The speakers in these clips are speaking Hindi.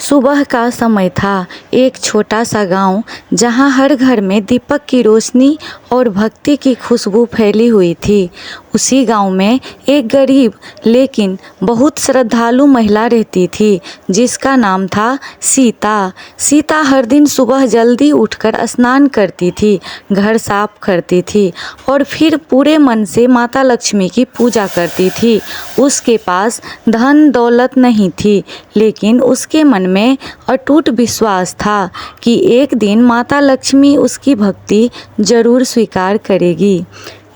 सुबह का समय था। एक छोटा सा गांव जहां हर घर में दीपक की रोशनी और भक्ति की खुशबू फैली हुई थी। उसी गांव में एक गरीब लेकिन बहुत श्रद्धालु महिला रहती थी जिसका नाम था सीता। सीता हर दिन सुबह जल्दी उठकर स्नान करती थी, घर साफ करती थी और फिर पूरे मन से माता लक्ष्मी की पूजा करती थी। उसके पास धन दौलत नहीं थी, लेकिन उसके मन में अटूट विश्वास था कि एक दिन माता लक्ष्मी उसकी भक्ति जरूर स्वीकार करेगी।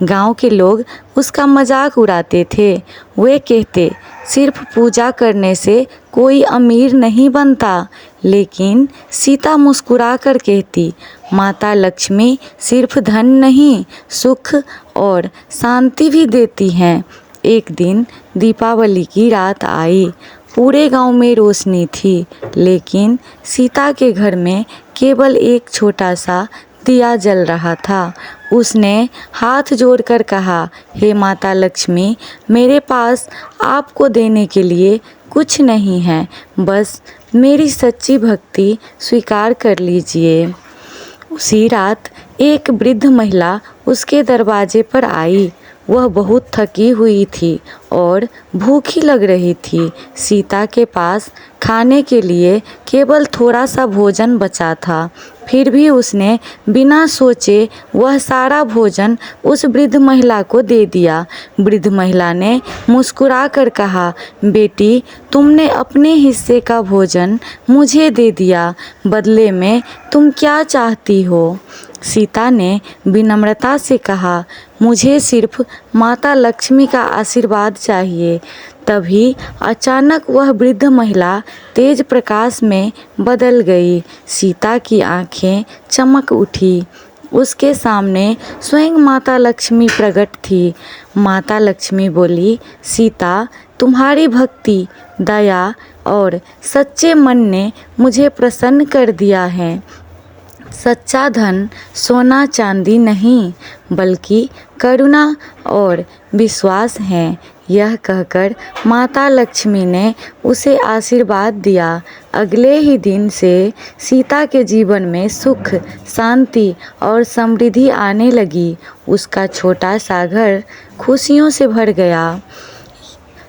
गांव के लोग उसका मजाक उड़ाते थे। वे कहते, सिर्फ पूजा करने से कोई अमीर नहीं बनता। लेकिन सीता मुस्कुराकर कहती, माता लक्ष्मी सिर्फ धन नहीं, सुख और शांति भी देती हैं। एक दिन दीपावली की रात आई। पूरे गांव में रोशनी थी, लेकिन सीता के घर में केवल एक छोटा सा दिया जल रहा था। उसने हाथ जोड़कर कहा, हे माता लक्ष्मी, मेरे पास आपको देने के लिए कुछ नहीं है, बस मेरी सच्ची भक्ति स्वीकार कर लीजिए। उसी रात एक वृद्ध महिला उसके दरवाजे पर आई। वह बहुत थकी हुई थी और भूखी लग रही थी। सीता के पास खाने के लिए केवल थोड़ा सा भोजन बचा था, फिर भी उसने बिना सोचे वह सारा भोजन उस वृद्ध महिला को दे दिया। वृद्ध महिला ने मुस्कुराकर कहा, बेटी, तुमने अपने हिस्से का भोजन मुझे दे दिया, बदले में तुम क्या चाहती हो? सीता ने विनम्रता से कहा, मुझे सिर्फ माता लक्ष्मी का आशीर्वाद चाहिए। तभी अचानक वह वृद्ध महिला तेज प्रकाश में बदल गई। सीता की आंखें चमक उठी। उसके सामने स्वयं माता लक्ष्मी प्रकट थी। माता लक्ष्मी बोली, सीता, तुम्हारी भक्ति, दया और सच्चे मन ने मुझे प्रसन्न कर दिया है। सच्चा धन सोना चांदी नहीं, बल्कि करुणा और विश्वास है। यह कहकर माता लक्ष्मी ने उसे आशीर्वाद दिया। अगले ही दिन से सीता के जीवन में सुख, शांति और समृद्धि आने लगी। उसका छोटा सा घर खुशियों से भर गया।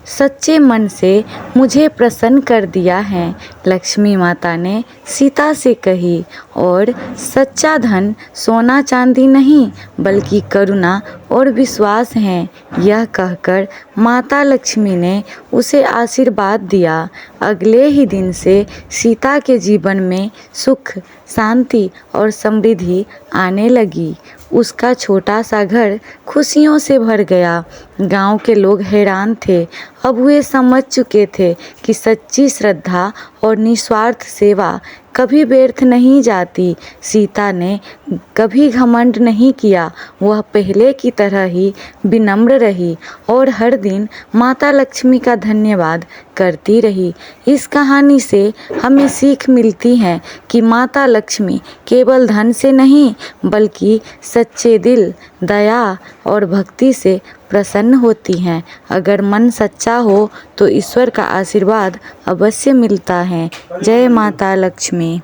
सच्चे मन से मुझे प्रसन्न कर दिया है, लक्ष्मी माता ने सीता से कही। और सच्चा धन सोना चांदी नहीं, बल्कि करुणा और विश्वास है। यह कहकर माता लक्ष्मी ने उसे आशीर्वाद दिया। अगले ही दिन से सीता के जीवन में सुख, शांति और समृद्धि आने लगी। उसका छोटा सा घर खुशियों से भर गया। गांव के लोग हैरान थे। अब वे समझ चुके थे कि सच्ची श्रद्धा और निस्वार्थ सेवा कभी व्यर्थ नहीं जाती। सीता ने कभी घमंड नहीं किया। वह पहले की तरह ही विनम्र रही और हर दिन माता लक्ष्मी का धन्यवाद करती रही। इस कहानी से हमें सीख मिलती है कि माता लक्ष्मी केवल धन से नहीं, बल्कि सच्चे दिल, दया और भक्ति से प्रसन्न होती हैं। अगर मन सच्चा हो तो ईश्वर का आशीर्वाद अवश्य मिलता है। जय माता लक्ष्मी।